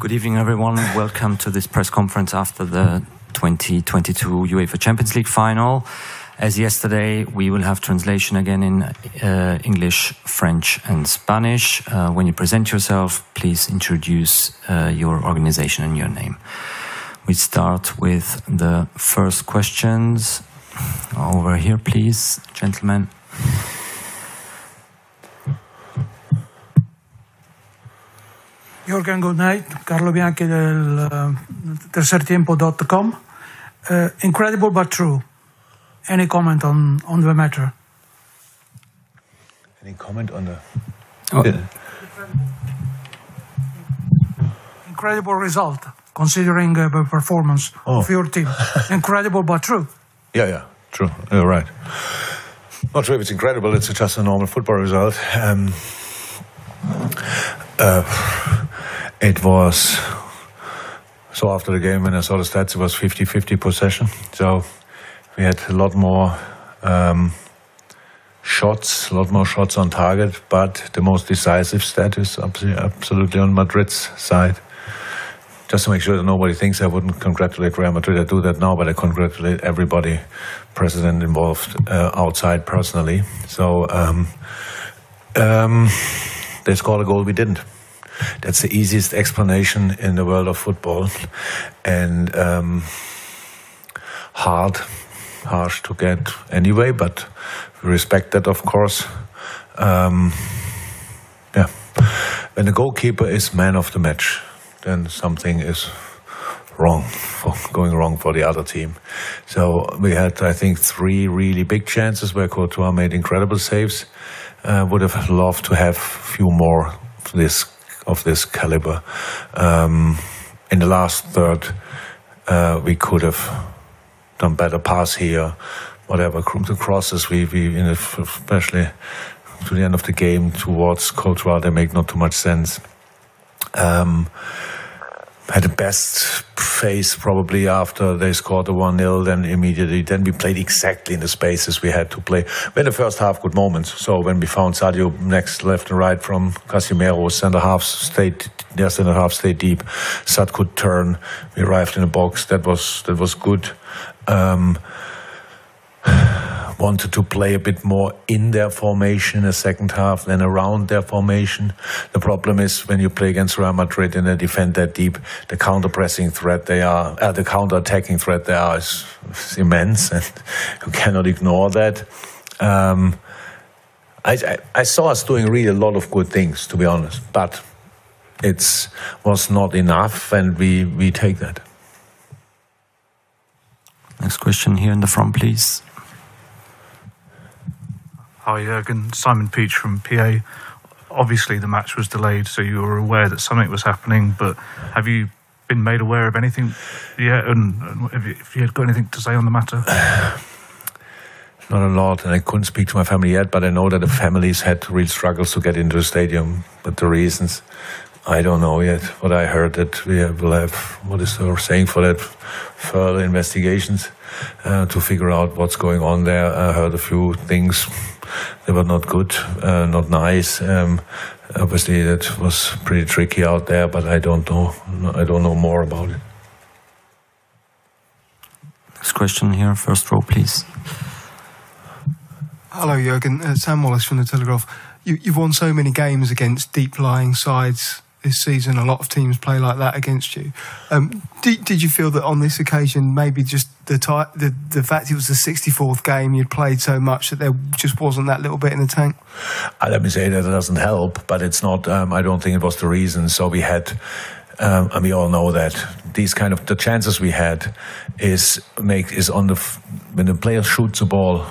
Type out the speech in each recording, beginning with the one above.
Good evening, everyone. Welcome to this press conference after the 2022 UEFA Champions League final. As yesterday, we will have translation again in English, French and Spanish. When you present yourself, please introduce your organization and your name. We start with the first questions. Over here, please, gentlemen. Jurgen, good night. Carlo Bianchi del tercertiempo.com. Incredible but true. Any comment on the matter? Any comment on the... Incredible result, considering the performance of your team. Incredible but true. Yeah, true. You're right. Not sure if it's incredible. It's just a normal football result. It was... So after the game, when I saw the stats, it was 50-50 possession. So we had a lot more shots on target, but the most decisive stat is absolutely on Madrid's side. Just to make sure that nobody thinks I wouldn't congratulate Real Madrid. I do that now, but I congratulate everybody, president involved, outside personally. So they scored a goal we didn't. That's the easiest explanation in the world of football, and harsh to get anyway, but we respect that, of course. When the goalkeeper is man of the match, then something is going wrong for the other team. So we had, I think, 3 really big chances where Courtois made incredible saves. Would have loved to have a few more of this caliber. In the last third, we could have done better pass here, whatever. The crosses, especially to the end of the game towards Courtois, they make not too much sense. Had the best phase probably after they scored the 1-0, then we played exactly in the spaces we had to play. We had the first half good moments. So when we found Sadio next, left and right from Casemiro, center half stayed deep. Sad could turn. We arrived in the box. That was good. Wanted to play a bit more in their formation in the second half than around their formation. The problem is when you play against Real Madrid and they defend that deep, the counter-attacking threat they are is immense, and you cannot ignore that. I saw us doing really a lot of good things, to be honest, but it was not enough, and we take that. Next question here in the front, please. Hi, Jurgen. Simon Peach from PA. Obviously, the match was delayed, so you were aware that something was happening, but have you been made aware of anything yet? And have you got anything to say on the matter? Not a lot, and I couldn't speak to my family yet, but I know that the families had real struggles to get into the stadium. But the reasons, I don't know yet. What I heard that we will have, what is the saying for that, further investigations to figure out what's going on there. I heard a few things. They were not good, not nice. Obviously, that was pretty tricky out there, but I don't know. I don't know more about it. Next question here, first row, please. Hello, Jurgen. Sam Wallace from The Telegraph. You've won so many games against deep-lying sides this season. A lot of teams play like that against you. Did you feel that on this occasion, maybe just the fact it was the 64th game, you'd played so much that there just wasn't that little bit in the tank? Let me say that it doesn't help, but it's not. I don't think it was the reason. So we had, and we all know that these kind of the chances we had is on the when the player shoots a ball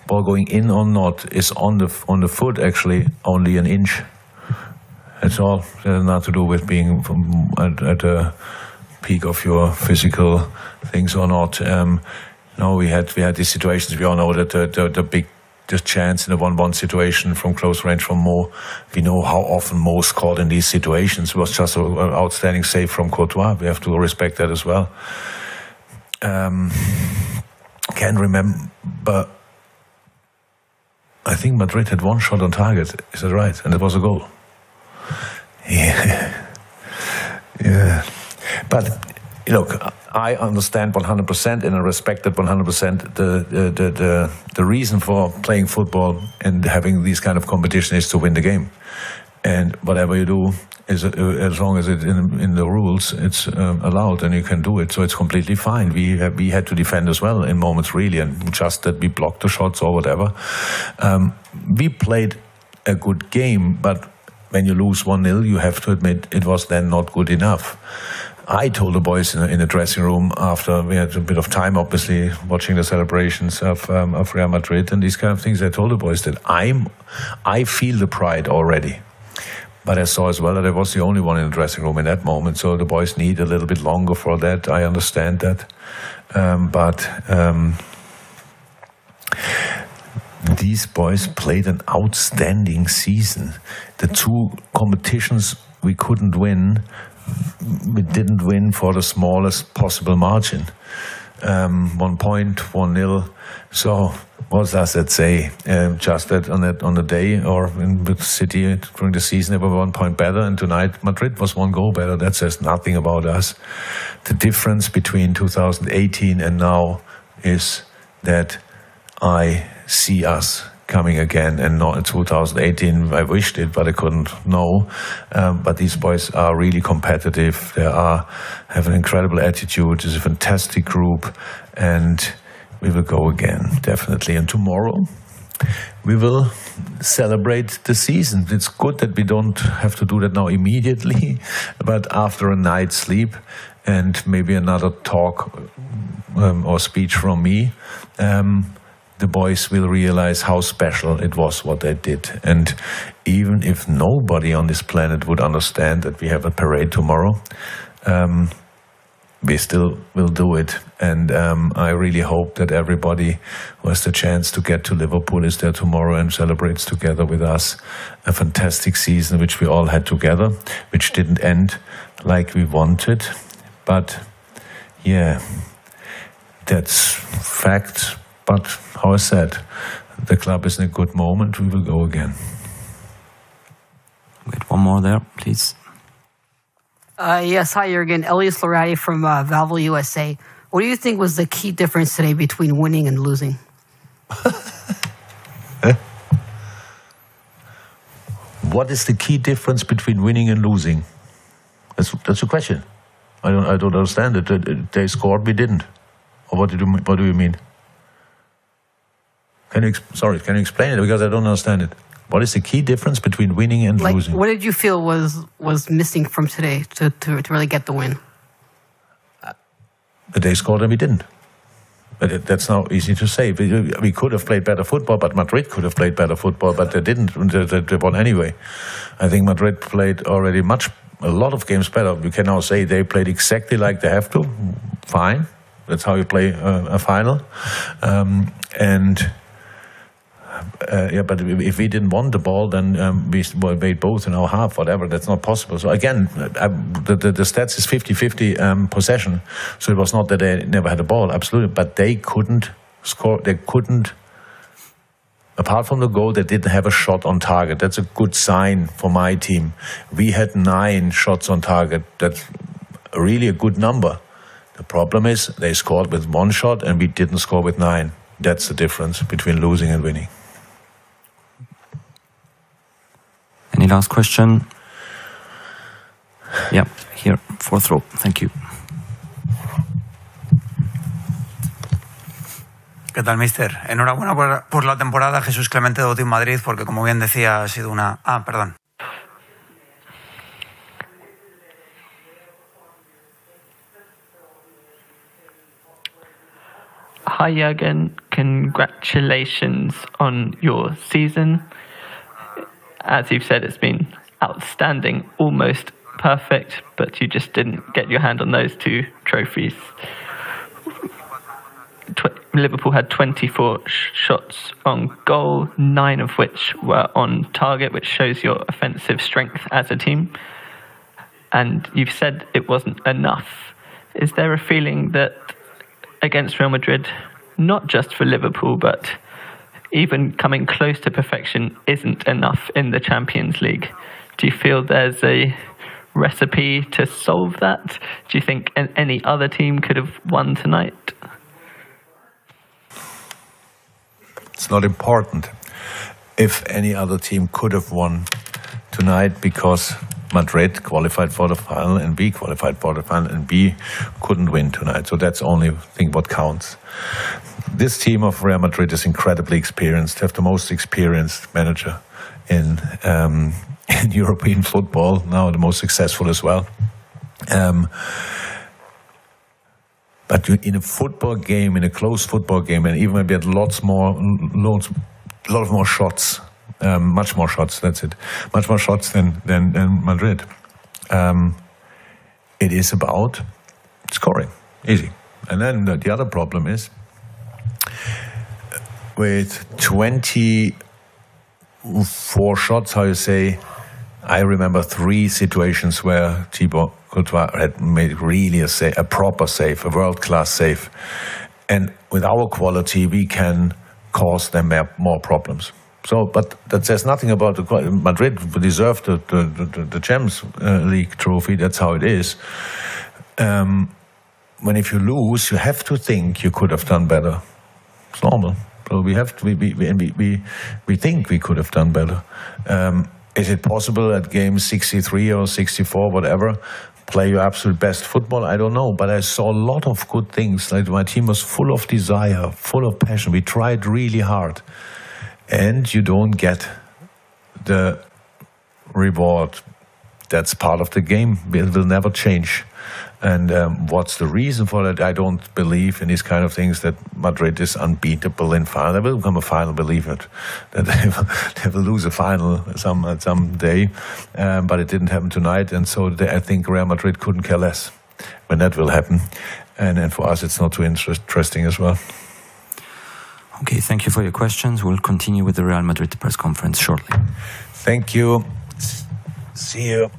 going in or not is on the foot actually only an inch. That's all. It has nothing to do with being at the peak of your physical things or not. No, we had these situations. We all know that the chance in a 1-1 situation from close range from Mo. We know how often Mo scored in these situations. It was just an outstanding save from Courtois. We have to respect that as well. Can't remember. I think Madrid had 1 shot on target. Is that right? And it was a goal. Yeah. Yeah, but look, I understand 100% and I respect that 100%. The reason for playing football and having these kind of competition is to win the game, and whatever you do is as long as it's in the rules, it's allowed and you can do it. So it's completely fine. We had to defend as well in moments really, and just that we blocked the shots or whatever. We played a good game, but when you lose 1-0, you have to admit it was then not good enough. I told the boys in the dressing room after we had a bit of time, obviously, watching the celebrations of Real Madrid and these kind of things. I told the boys that I feel the pride already. But I saw as well that I was the only one in the dressing room in that moment. So the boys need a little bit longer for that. I understand that. But these boys played an outstanding season. The two competitions we couldn't win, we didn't win for the smallest possible margin. 1 point, 1-0. So what does that say? Just that on the day or in the city during the season they were 1 point better, and tonight Madrid was 1 goal better. That says nothing about us. The difference between 2018 and now is that I see us coming again, and not in 2018. I wished it, but I couldn't know. But these boys are really competitive. They have an incredible attitude. It's a fantastic group, and we will go again, definitely. And tomorrow we will celebrate the season. It's good that we don't have to do that now immediately, but after a night's sleep and maybe another talk or speech from me, the boys will realize how special it was what they did. And even if nobody on this planet would understand that we have a parade tomorrow, we still will do it. And I really hope that everybody who has the chance to get to Liverpool is there tomorrow and celebrates together with us a fantastic season which we all had together, which didn't end like we wanted. But yeah, that's fact. But how I said, the club is in a good moment. We will go again. Wait, one more there, please. Yes, hi, Jurgen. Elias Lorati from Valve USA. What do you think was the key difference today between winning and losing? What is the key difference between winning and losing? That's a question. I don't understand it. They scored, we didn't. Or what do you mean? Can you explain it? Because I don't understand it. What is the key difference between winning and losing? What did you feel was missing from today to really get the win? They scored and we didn't. But that's not easy to say. We could have played better football, but Madrid could have played better football, but they didn't. They won anyway. I think Madrid played already a lot of games better. We can now say they played exactly like they have to. Fine. That's how you play a final. But if we didn't want the ball, then we made both in our half, whatever. That's not possible. So again, the stats is 50-50 possession. So it was not that they never had a ball, absolutely. But they couldn't score. They couldn't, apart from the goal, they didn't have a shot on target. That's a good sign for my team. We had 9 shots on target. That's really a good number. The problem is they scored with 1 shot and we didn't score with 9. That's the difference between losing and winning. Any last question? Yeah, here, 4th row. Thank you. ¿Qué tal, mister? Enhorabuena por la temporada, Jesús Clemente de Team Madrid, porque como bien decía, ha sido una... perdón. Hi Jurgen, congratulations on your season. As you've said, it's been outstanding, almost perfect, but you just didn't get your hand on those 2 trophies. Liverpool had 24 shots on goal, 9 of which were on target, which shows your offensive strength as a team. And you've said it wasn't enough. Is there a feeling that against Real Madrid, not just for Liverpool, but even coming close to perfection isn't enough in the Champions League? Do you feel there's a recipe to solve that? Do you think any other team could have won tonight? It's not important if any other team could have won tonight, because Madrid qualified for the final and we qualified for the final and we couldn't win tonight. So that's the only thing what counts. This team of Real Madrid is incredibly experienced, have the most experienced manager in European football, now the most successful as well. But in a football game, in a close football game, and even when we had a lot of more shots, much more shots, that's it, much more shots than Madrid. It is about scoring, easy. And then the other problem is, with 24 shots, how you say, I remember 3 situations where Thibaut Courtois had made really a proper save, a world-class save. And with our quality, we can cause them more problems. So, but that says nothing about Madrid deserved the Champions League trophy. That's how it is. When if you lose, you have to think you could have done better. It's normal. So we have to. We think we could have done better. Is it possible at game 63 or 64, whatever, play your absolute best football? I don't know, but I saw a lot of good things. Like my team was full of desire, full of passion. We tried really hard. And you don't get the reward. That's part of the game. It will never change. And what's the reason for that? I don't believe in these kind of things, that Madrid is unbeatable in final. I will become a final believer that they will lose a final some day. But it didn't happen tonight. And so I think Real Madrid couldn't care less when that will happen. And for us, it's not too interesting as well. Okay, thank you for your questions. We'll continue with the Real Madrid press conference shortly. Thank you. See you.